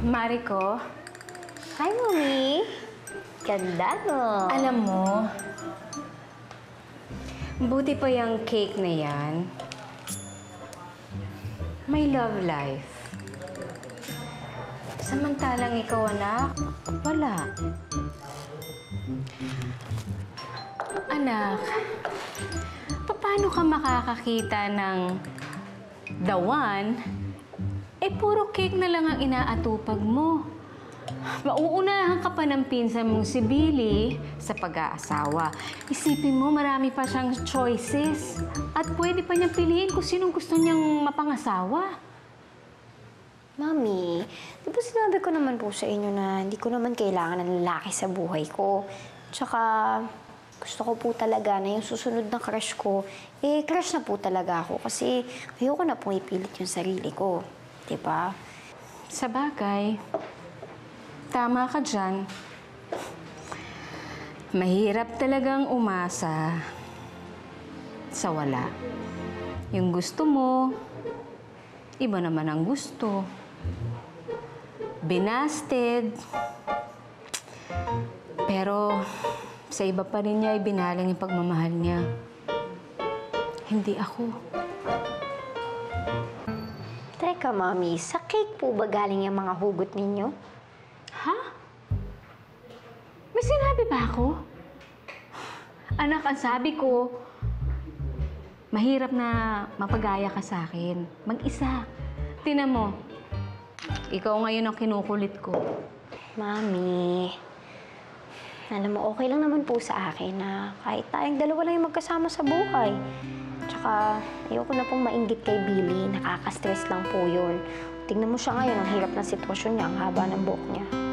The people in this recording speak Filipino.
Mariko, Hi, Mommy! Ganda, no? alam mo, buti pa yung cake na yan. May love life. Samantalang ikaw, anak, wala. Anak, paano ka makakakita ng the one, puro cake na lang ang inaatupag mo. Mauunahan ka pa ng pinsan mong si Billy sa pag-aasawa. Isipin mo, marami pa siyang choices. At pwede pa niyang piliin kung sinong gusto niyang mapangasawa. Mami, di ba sinabi ko naman po sa inyo na hindi ko naman kailangan ng lalaki sa buhay ko? Tsaka, gusto ko po talaga na yung susunod na crush ko, crush na po talaga ako kasi ayoko na pong ipilit yung sarili ko. Di ba? Sa bagay, tama ka dyan. Mahirap talagang umasa sa wala. Yung gusto mo, iba naman ang gusto. Binasted. Pero sa iba pa rin niya ibinalang yung pagmamahal niya. Hindi ako. Teka, Mami, sa cake po ba galing yung mga hugot ninyo? Ha? May sinabi ba ako? Anak, ang sabi ko, mahirap na mapagaya ka sa akin. Mag-isa. Tingnan mo, ikaw ngayon ang kinukulit ko. Mami, alam mo, okay lang naman po sa akin na kahit tayong dalawa lang yung magkasama sa buhay. Tsaka, ayoko na pong mainggit kay Billy. Nakaka-stress lang po yun. Tingnan mo siya ngayon, ang hirap ng sitwasyon niya, ang haba ng buhok niya.